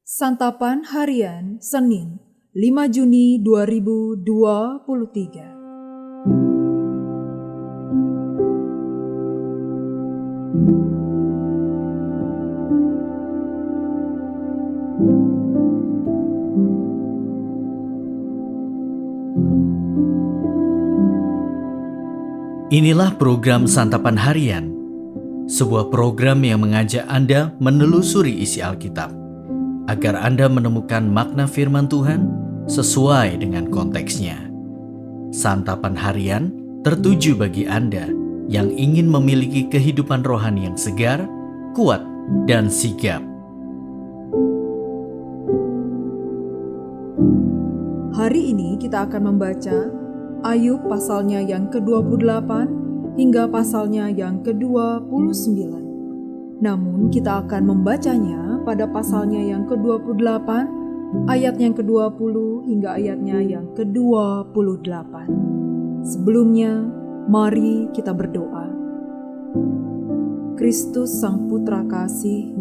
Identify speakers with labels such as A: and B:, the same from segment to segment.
A: Santapan Harian Senin 5 Juni 2023.
B: Inilah program Santapan Harian, sebuah program yang mengajak Anda menelusuri isi Alkitab, agar Anda menemukan makna firman Tuhan sesuai dengan konteksnya. Santapan Harian tertuju bagi Anda yang ingin memiliki kehidupan rohani yang segar, kuat, dan sigap.
A: Hari ini kita akan membaca Ayub pasalnya yang ke-28 hingga pasalnya yang ke-29. Namun kita akan membacanya pada pasalnya yang ke-28, ayat yang ke-20 hingga ayatnya yang ke-28. Sebelumnya, mari kita berdoa. Kristus Sang Putra Kasih,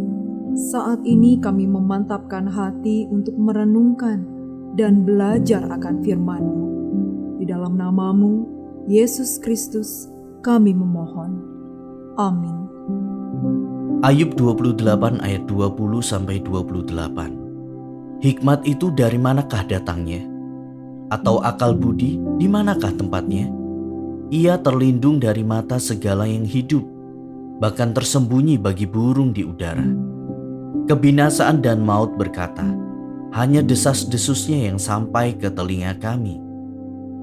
A: saat ini kami memantapkan hati untuk merenungkan dan belajar akan firman-Mu. Di dalam nama-Mu, Yesus Kristus, kami memohon. Amin.
B: Ayub 28 ayat 20-28. Hikmat itu dari manakah datangnya? Atau akal budi di manakah tempatnya? Ia terlindung dari mata segala yang hidup, bahkan tersembunyi bagi burung di udara. Kebinasaan dan maut berkata, hanya desas-desusnya yang sampai ke telinga kami.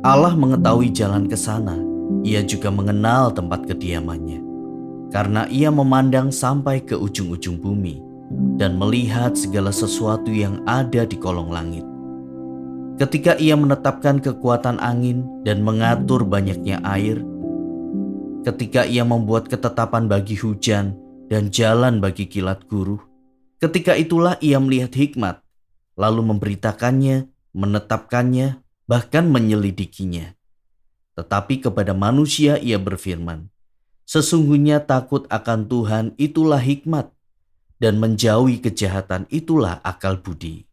B: Allah mengetahui jalan ke sana, Ia juga mengenal tempat kediamannya. Karena Ia memandang sampai ke ujung-ujung bumi dan melihat segala sesuatu yang ada di kolong langit. Ketika Ia menetapkan kekuatan angin dan mengatur banyaknya air, ketika Ia membuat ketetapan bagi hujan dan jalan bagi kilat guruh, ketika itulah Ia melihat hikmat, lalu memberitakannya, menetapkannya, bahkan menyelidikinya. Tetapi kepada manusia Ia berfirman, sesungguhnya takut akan Tuhan itulah hikmat, dan menjauhi kejahatan itulah akal budi.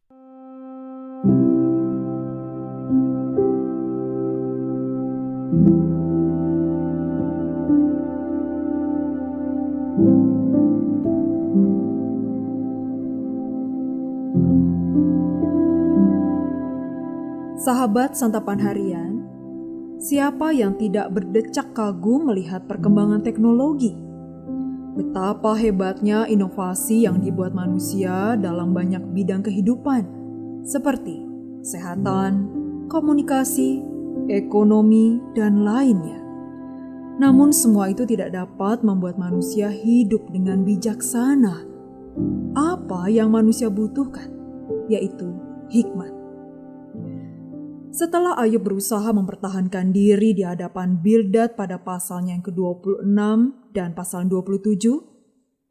A: Sahabat Santapan Harian, siapa yang tidak berdecak kagum melihat perkembangan teknologi? Betapa hebatnya inovasi yang dibuat manusia dalam banyak bidang kehidupan, seperti kesehatan, komunikasi, ekonomi, dan lainnya. Namun semua itu tidak dapat membuat manusia hidup dengan bijaksana. Apa yang manusia butuhkan, yaitu hikmat. Setelah Ayub berusaha mempertahankan diri di hadapan Bildad pada pasalnya yang ke-26 dan pasal 27,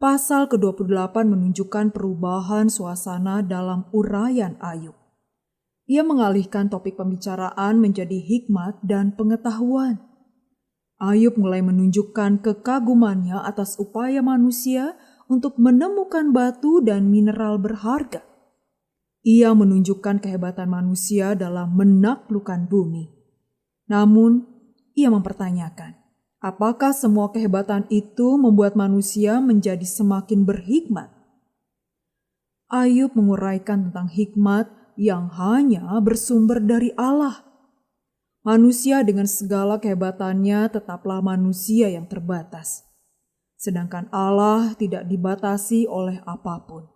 A: pasal ke-28 menunjukkan perubahan suasana dalam uraian Ayub. Ia mengalihkan topik pembicaraan menjadi hikmat dan pengetahuan. Ayub mulai menunjukkan kekagumannya atas upaya manusia untuk menemukan batu dan mineral berharga. Ia menunjukkan kehebatan manusia dalam menaklukkan bumi. Namun, ia mempertanyakan, apakah semua kehebatan itu membuat manusia menjadi semakin berhikmat? Ayub menguraikan tentang hikmat yang hanya bersumber dari Allah. Manusia dengan segala kehebatannya tetaplah manusia yang terbatas. Sedangkan Allah tidak dibatasi oleh apapun.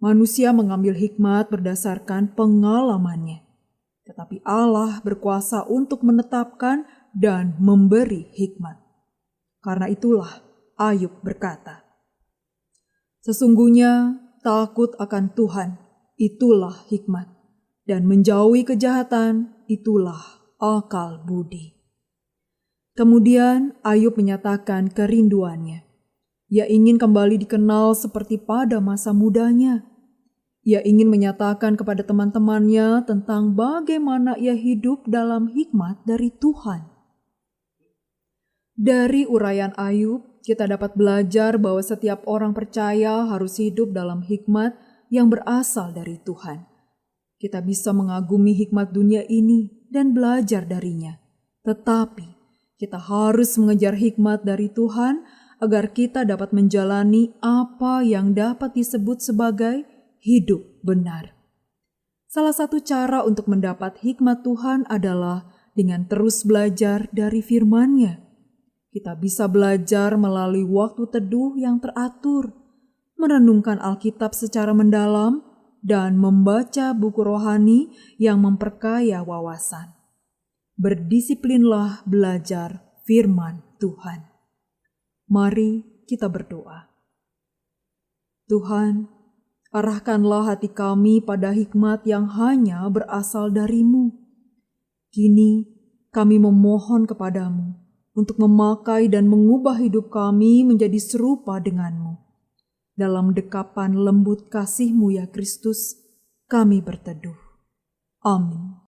A: Manusia mengambil hikmat berdasarkan pengalamannya, tetapi Allah berkuasa untuk menetapkan dan memberi hikmat. Karena itulah Ayub berkata, sesungguhnya takut akan Tuhan itulah hikmat, dan menjauhi kejahatan itulah akal budi. Kemudian Ayub menyatakan kerinduannya. Ia ingin kembali dikenal seperti pada masa mudanya. Ia ingin menyatakan kepada teman-temannya tentang bagaimana ia hidup dalam hikmat dari Tuhan. Dari uraian Ayub, kita dapat belajar bahwa setiap orang percaya harus hidup dalam hikmat yang berasal dari Tuhan. Kita bisa mengagumi hikmat dunia ini dan belajar darinya. Tetapi kita harus mengejar hikmat dari Tuhan agar kita dapat menjalani apa yang dapat disebut sebagai hidup benar. Salah satu cara untuk mendapat hikmat Tuhan adalah dengan terus belajar dari firman-Nya. Kita bisa belajar melalui waktu teduh yang teratur, merenungkan Alkitab secara mendalam, dan membaca buku rohani yang memperkaya wawasan. Berdisiplinlah belajar firman Tuhan. Mari kita berdoa. Tuhan, arahkanlah hati kami pada hikmat yang hanya berasal dari-Mu. Kini kami memohon kepadamu untuk memakai dan mengubah hidup kami menjadi serupa dengan-Mu. Dalam dekapan lembut kasih-Mu ya Kristus, kami berteduh. Amin.